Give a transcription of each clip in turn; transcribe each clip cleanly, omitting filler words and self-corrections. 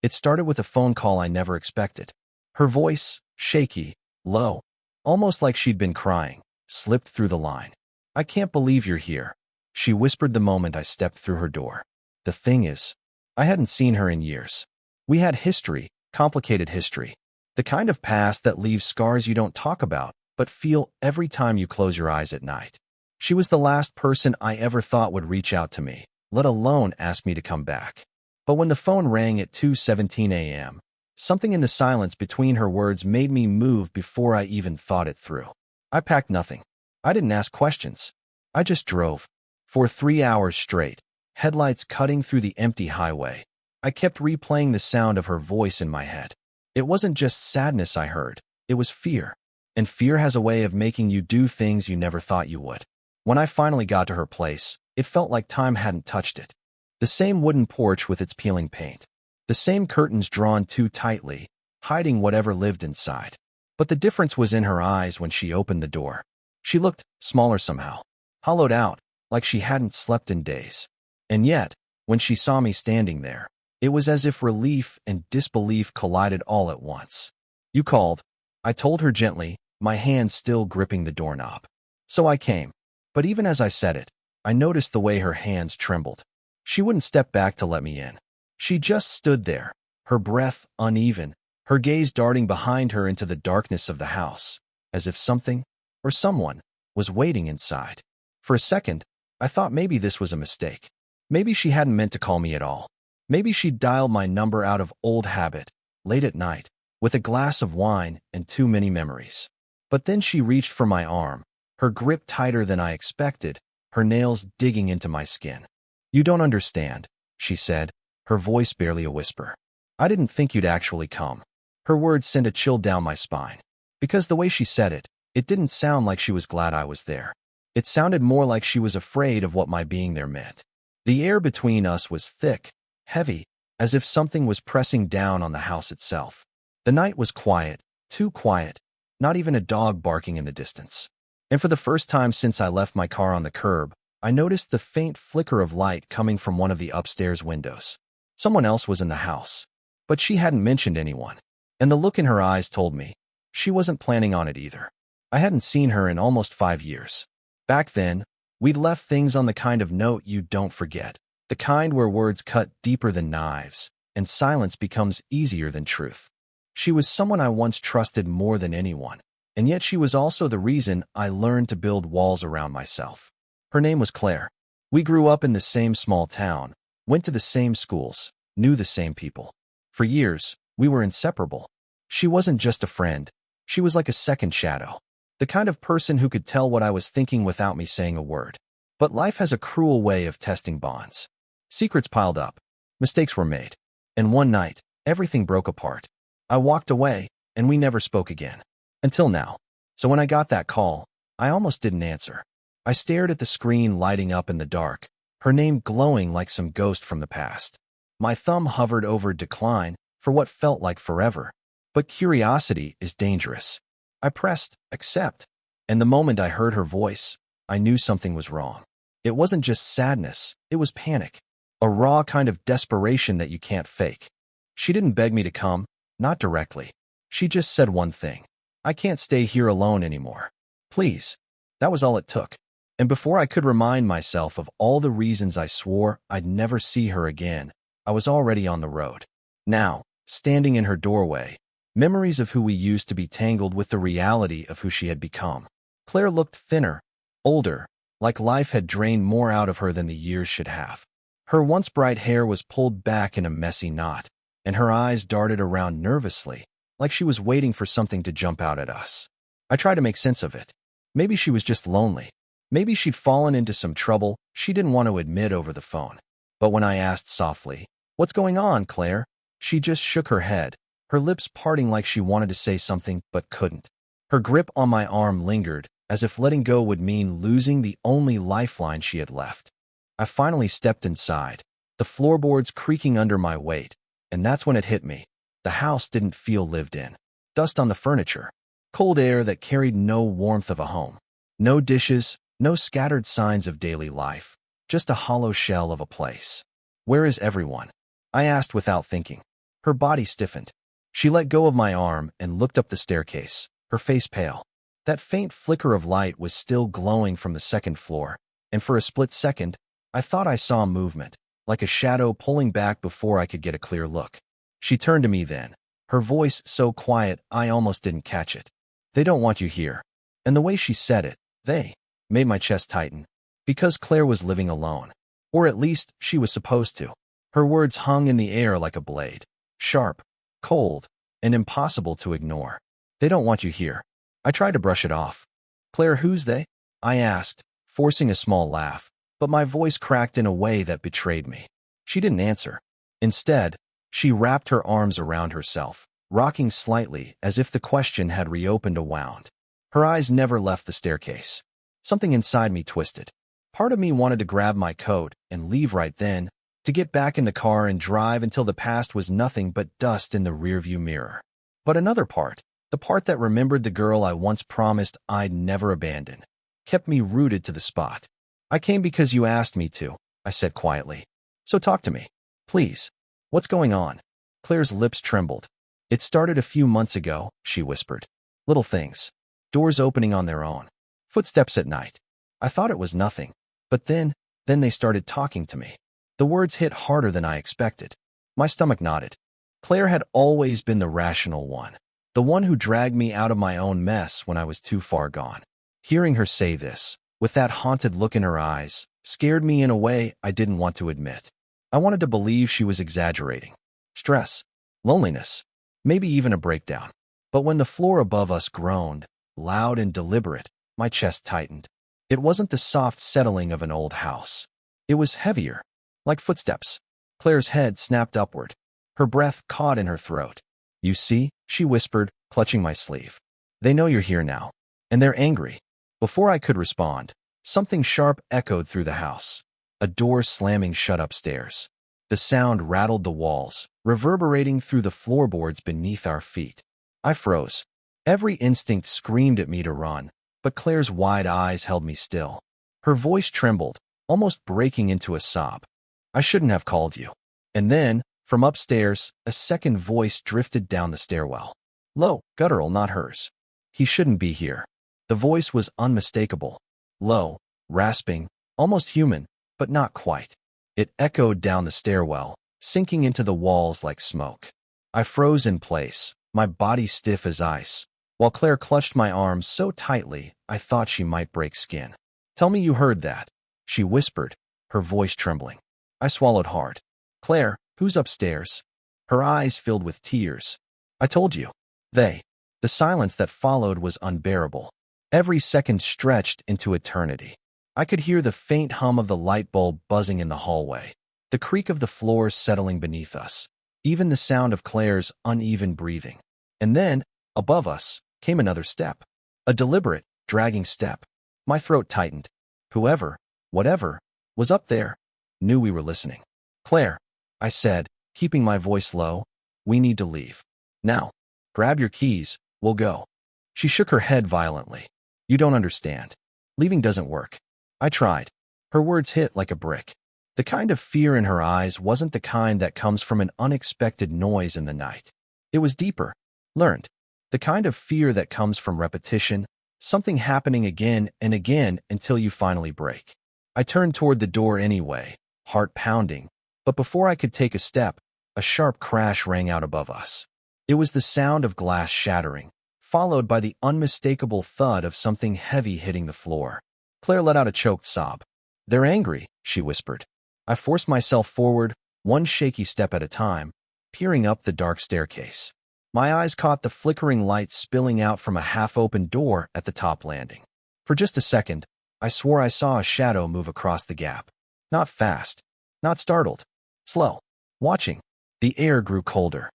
It started with a phone call I never expected. Her voice, shaky, low, almost like she'd been crying, slipped through the line. "I can't believe you're here," she whispered the moment I stepped through her door. The thing is, I hadn't seen her in years. We had history, complicated history. The kind of past that leaves scars you don't talk about, but feel every time you close your eyes at night. She was the last person I ever thought would reach out to me, let alone ask me to come back. But when the phone rang at 2:17 a.m., something in the silence between her words made me move before I even thought it through. I packed nothing. I didn't ask questions. I just drove. For 3 hours straight, headlights cutting through the empty highway. I kept replaying the sound of her voice in my head. It wasn't just sadness I heard, it was fear. And fear has a way of making you do things you never thought you would. When I finally got to her place, it felt like time hadn't touched it. The same wooden porch with its peeling paint. The same curtains drawn too tightly, hiding whatever lived inside. But the difference was in her eyes when she opened the door. She looked smaller somehow, hollowed out, like she hadn't slept in days. And yet, when she saw me standing there, it was as if relief and disbelief collided all at once. "You called," I told her gently, my hand still gripping the doorknob. "So I came." But even as I said it, I noticed the way her hands trembled. She wouldn't step back to let me in. She just stood there, her breath uneven, her gaze darting behind her into the darkness of the house, as if something, or someone, was waiting inside. For a second, I thought maybe this was a mistake. Maybe she hadn't meant to call me at all. Maybe she'd dialed my number out of old habit, late at night, with a glass of wine and too many memories. But then she reached for my arm, her grip tighter than I expected, her nails digging into my skin. "You don't understand," she said, her voice barely a whisper. "I didn't think you'd actually come." Her words sent a chill down my spine. Because the way she said it, it didn't sound like she was glad I was there. It sounded more like she was afraid of what my being there meant. The air between us was thick, heavy, as if something was pressing down on the house itself. The night was quiet, too quiet, not even a dog barking in the distance. And for the first time since I left my car on the curb, I noticed the faint flicker of light coming from one of the upstairs windows. Someone else was in the house, but she hadn't mentioned anyone. And the look in her eyes told me she wasn't planning on it either. I hadn't seen her in almost 5 years. Back then, we'd left things on the kind of note you don't forget, the kind where words cut deeper than knives, and silence becomes easier than truth. She was someone I once trusted more than anyone, and yet she was also the reason I learned to build walls around myself. Her name was Claire. We grew up in the same small town, went to the same schools, knew the same people. For years, we were inseparable. She wasn't just a friend, she was like a second shadow, the kind of person who could tell what I was thinking without me saying a word. But life has a cruel way of testing bonds. Secrets piled up, mistakes were made, and one night, everything broke apart. I walked away, and we never spoke again. Until now. So when I got that call, I almost didn't answer. I stared at the screen lighting up in the dark, her name glowing like some ghost from the past. My thumb hovered over decline for what felt like forever. But curiosity is dangerous. I pressed accept, and the moment I heard her voice, I knew something was wrong. It wasn't just sadness, it was panic. A raw kind of desperation that you can't fake. She didn't beg me to come, not directly. She just said one thing. "I can't stay here alone anymore. Please." That was all it took. And before I could remind myself of all the reasons I swore I'd never see her again, I was already on the road. Now, standing in her doorway, memories of who we used to be tangled with the reality of who she had become. Claire looked thinner, older, like life had drained more out of her than the years should have. Her once bright hair was pulled back in a messy knot, and her eyes darted around nervously, like she was waiting for something to jump out at us. I tried to make sense of it. Maybe she was just lonely. Maybe she'd fallen into some trouble she didn't want to admit over the phone. But when I asked softly, "What's going on, Claire?" she just shook her head, her lips parting like she wanted to say something but couldn't. Her grip on my arm lingered, as if letting go would mean losing the only lifeline she had left. I finally stepped inside, the floorboards creaking under my weight, and that's when it hit me. The house didn't feel lived in. Dust on the furniture, cold air that carried no warmth of a home. No dishes, no scattered signs of daily life, just a hollow shell of a place. "Where is everyone?" I asked without thinking. Her body stiffened. She let go of my arm and looked up the staircase, her face pale. That faint flicker of light was still glowing from the second floor, and for a split second, I thought I saw movement, like a shadow pulling back before I could get a clear look. She turned to me then, her voice so quiet I almost didn't catch it. "They don't want you here." And the way she said it, "they," made my chest tighten. Because Claire was living alone. Or at least she was supposed to. Her words hung in the air like a blade. Sharp, cold, and impossible to ignore. "They don't want you here." I tried to brush it off. "Claire, who's they?" I asked, forcing a small laugh, but my voice cracked in a way that betrayed me. She didn't answer. Instead, she wrapped her arms around herself, rocking slightly as if the question had reopened a wound. Her eyes never left the staircase. Something inside me twisted. Part of me wanted to grab my coat and leave right then, to get back in the car and drive until the past was nothing but dust in the rearview mirror. But another part, the part that remembered the girl I once promised I'd never abandon, kept me rooted to the spot. "I came because you asked me to," I said quietly. "So talk to me. Please. What's going on?" Claire's lips trembled. "It started a few months ago," she whispered. "Little things. Doors opening on their own. Footsteps at night. I thought it was nothing. But then they started talking to me." The words hit harder than I expected. My stomach knotted. Claire had always been the rational one. The one who dragged me out of my own mess when I was too far gone. Hearing her say this, with that haunted look in her eyes, scared me in a way I didn't want to admit. I wanted to believe she was exaggerating. Stress, loneliness, maybe even a breakdown. But when the floor above us groaned, loud and deliberate, my chest tightened. It wasn't the soft settling of an old house. It was heavier, like footsteps. Claire's head snapped upward. Her breath caught in her throat. "You see," she whispered, clutching my sleeve. "They know you're here now, and they're angry." Before I could respond, something sharp echoed through the house. A door slamming shut upstairs. The sound rattled the walls, reverberating through the floorboards beneath our feet. I froze. Every instinct screamed at me to run, but Claire's wide eyes held me still. Her voice trembled, almost breaking into a sob. "I shouldn't have called you." And then, from upstairs, a second voice drifted down the stairwell. Low, guttural, not hers. "He shouldn't be here." The voice was unmistakable. Low, rasping, almost human, but not quite. It echoed down the stairwell, sinking into the walls like smoke. I froze in place, my body stiff as ice, while Claire clutched my arms so tightly I thought she might break skin. "Tell me you heard that," she whispered, her voice trembling. I swallowed hard. "Claire, who's upstairs?" Her eyes filled with tears. "I told you." They. The silence that followed was unbearable. Every second stretched into eternity. I could hear the faint hum of the light bulb buzzing in the hallway, the creak of the floor settling beneath us, even the sound of Claire's uneven breathing. And then, above us, came another step. A deliberate, dragging step. My throat tightened. Whoever, whatever, was up there, knew we were listening. "Claire," I said, keeping my voice low, "we need to leave. Now. Grab your keys, we'll go." She shook her head violently. "You don't understand. Leaving doesn't work." I tried. Her words hit like a brick. The kind of fear in her eyes wasn't the kind that comes from an unexpected noise in the night. It was deeper, learned. The kind of fear that comes from repetition, something happening again and again until you finally break. I turned toward the door anyway, heart pounding, but before I could take a step, a sharp crash rang out above us. It was the sound of glass shattering, followed by the unmistakable thud of something heavy hitting the floor. Claire let out a choked sob. "They're angry," she whispered. I forced myself forward, one shaky step at a time, peering up the dark staircase. My eyes caught the flickering light spilling out from a half-open door at the top landing. For just a second, I swore I saw a shadow move across the gap. Not fast, not startled, slow, watching. The air grew colder.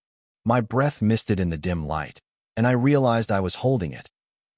My breath misted in the dim light, and I realized I was holding it,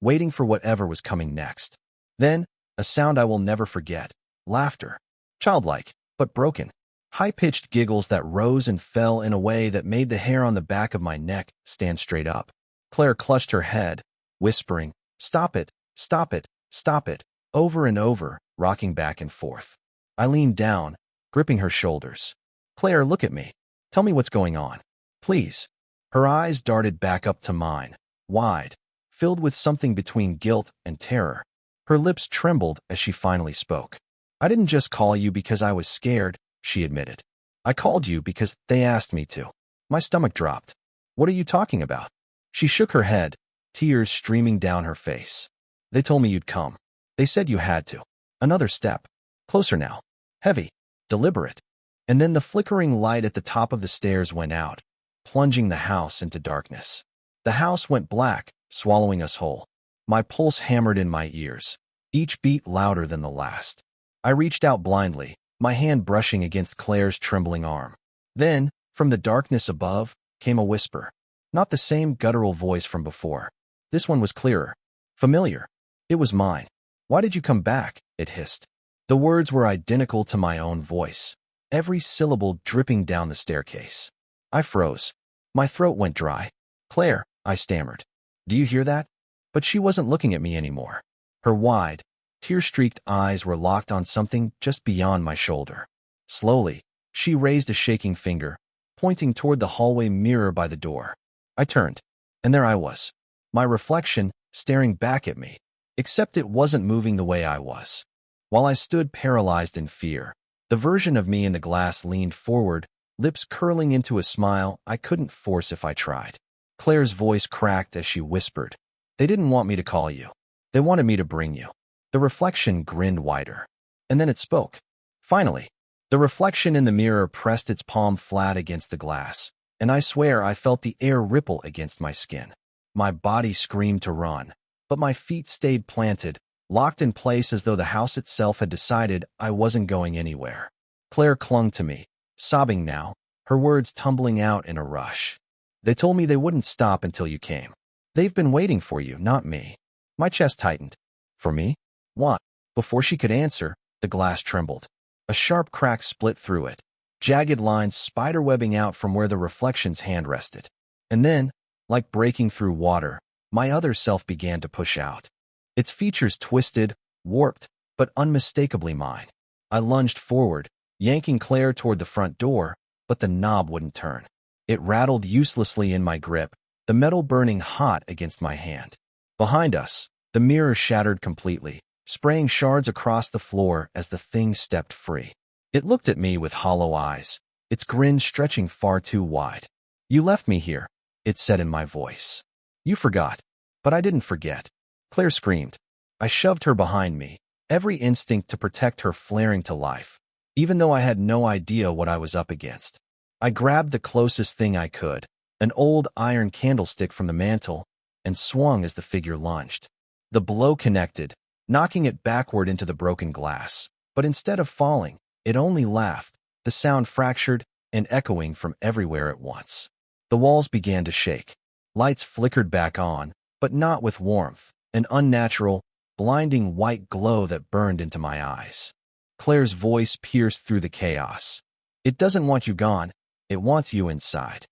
waiting for whatever was coming next. Then, a sound I will never forget. Laughter. Childlike, but broken. High-pitched giggles that rose and fell in a way that made the hair on the back of my neck stand straight up. Claire clutched her head, whispering, "Stop it, stop it, stop it," over and over, rocking back and forth. I leaned down, gripping her shoulders. "Claire, look at me. Tell me what's going on." Please. Her eyes darted back up to mine, wide, filled with something between guilt and terror. Her lips trembled as she finally spoke. I didn't just call you because I was scared, she admitted. I called you because they asked me to. My stomach dropped. What are you talking about? She shook her head, tears streaming down her face. They told me you'd come. They said you had to. Another step. Closer now. Heavy. Deliberate. And then the flickering light at the top of the stairs went out, plunging the house into darkness. The house went black, swallowing us whole. My pulse hammered in my ears, each beat louder than the last. I reached out blindly, my hand brushing against Claire's trembling arm. Then, from the darkness above, came a whisper. Not the same guttural voice from before. This one was clearer. Familiar. It was mine. Why did you come back? It hissed. The words were identical to my own voice, every syllable dripping down the staircase. I froze. My throat went dry. Claire, I stammered. Do you hear that? But she wasn't looking at me anymore. Her wide, tear-streaked eyes were locked on something just beyond my shoulder. Slowly, she raised a shaking finger, pointing toward the hallway mirror by the door. I turned, and there I was, my reflection staring back at me, except it wasn't moving the way I was. While I stood paralyzed in fear, the version of me in the glass leaned forward, lips curling into a smile I couldn't force if I tried. Claire's voice cracked as she whispered, They didn't want me to call you. They wanted me to bring you. The reflection grinned wider. And then it spoke. Finally, the reflection in the mirror pressed its palm flat against the glass, and I swear I felt the air ripple against my skin. My body screamed to run, but my feet stayed planted, locked in place as though the house itself had decided I wasn't going anywhere. Claire clung to me, sobbing now, her words tumbling out in a rush. They told me they wouldn't stop until you came. They've been waiting for you, not me. My chest tightened. For me? What? Before she could answer, the glass trembled. A sharp crack split through it, jagged lines spiderwebbing out from where the reflection's hand rested. And then, like breaking through water, my other self began to push out. Its features twisted, warped, but unmistakably mine. I lunged forward, yanking Claire toward the front door, but the knob wouldn't turn. It rattled uselessly in my grip, the metal burning hot against my hand. Behind us, the mirror shattered completely, spraying shards across the floor as the thing stepped free. It looked at me with hollow eyes, its grin stretching far too wide. You left me here, it said in my voice. You forgot. But I didn't forget. Claire screamed. I shoved her behind me, every instinct to protect her flaring to life, even though I had no idea what I was up against. I grabbed the closest thing I could, an old iron candlestick from the mantel, and swung as the figure lunged. The blow connected, knocking it backward into the broken glass, but instead of falling, it only laughed, the sound fractured and echoing from everywhere at once. The walls began to shake. Lights flickered back on, but not with warmth, an unnatural, blinding white glow that burned into my eyes. Claire's voice pierced through the chaos. It doesn't want you gone, it wants you inside.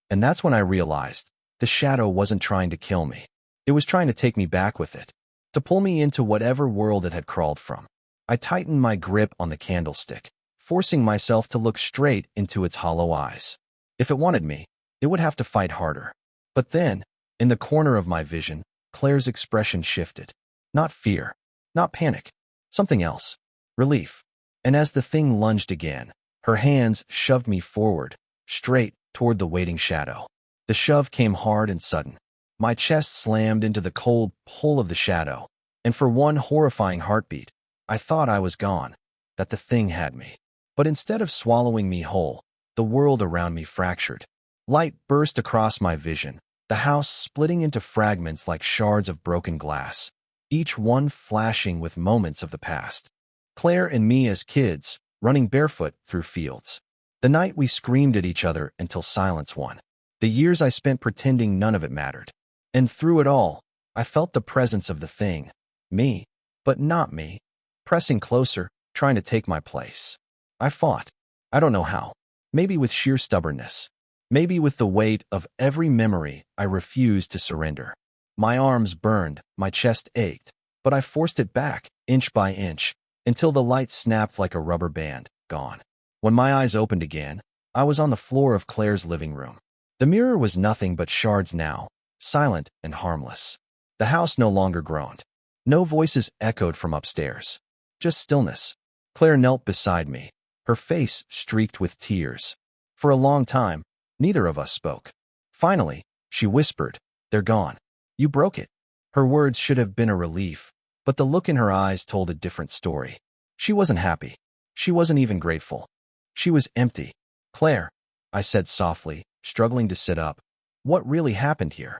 And that's when I realized the shadow wasn't trying to kill me. It was trying to take me back with it, to pull me into whatever world it had crawled from. I tightened my grip on the candlestick, forcing myself to look straight into its hollow eyes. If it wanted me, it would have to fight harder. But then, in the corner of my vision, Claire's expression shifted. Not fear, not panic, something else. Relief. And as the thing lunged again, her hands shoved me forward, straight toward the waiting shadow. The shove came hard and sudden. My chest slammed into the cold pull of the shadow, and for one horrifying heartbeat, I thought I was gone, that the thing had me. But instead of swallowing me whole, the world around me fractured. Light burst across my vision, the house splitting into fragments like shards of broken glass, each one flashing with moments of the past. Claire and me as kids, running barefoot through fields. The night we screamed at each other until silence won. The years I spent pretending none of it mattered. And through it all, I felt the presence of the thing, me, but not me, pressing closer, trying to take my place. I fought. I don't know how. Maybe with sheer stubbornness. Maybe with the weight of every memory I refused to surrender. My arms burned, my chest ached, but I forced it back, inch by inch, until the light snapped like a rubber band, gone. When my eyes opened again, I was on the floor of Claire's living room. The mirror was nothing but shards now, silent and harmless. The house no longer groaned. No voices echoed from upstairs. Just stillness. Claire knelt beside me, her face streaked with tears. For a long time, neither of us spoke. Finally, she whispered, "They're gone. You broke it." Her words should have been a relief, but the look in her eyes told a different story. She wasn't happy. She wasn't even grateful. She was empty. "Claire," I said softly, struggling to sit up. "What really happened here?"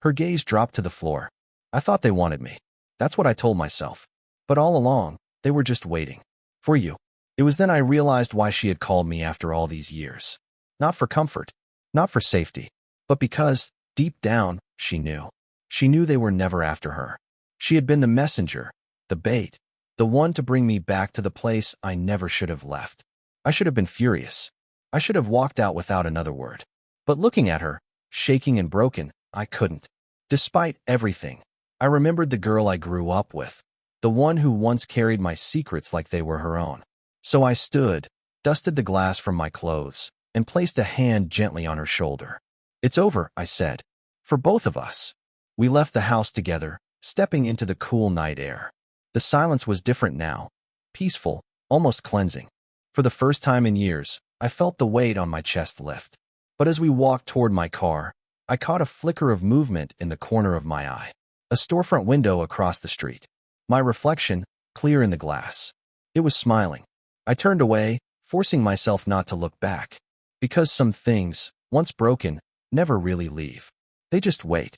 Her gaze dropped to the floor. "I thought they wanted me. That's what I told myself. But all along, they were just waiting. For you." It was then I realized why she had called me after all these years. Not for comfort, not for safety, but because, deep down, she knew. She knew they were never after her. She had been the messenger, the bait, the one to bring me back to the place I never should have left. I should have been furious. I should have walked out without another word. But looking at her, shaking and broken, I couldn't. Despite everything, I remembered the girl I grew up with, the one who once carried my secrets like they were her own. So I stood, dusted the glass from my clothes, and placed a hand gently on her shoulder. "It's over," I said. "For both of us." We left the house together, stepping into the cool night air. The silence was different now, peaceful, almost cleansing. For the first time in years, I felt the weight on my chest lift. But as we walked toward my car, I caught a flicker of movement in the corner of my eye. A storefront window across the street. My reflection, clear in the glass. It was smiling. I turned away, forcing myself not to look back. Because some things, once broken, never really leave. They just wait.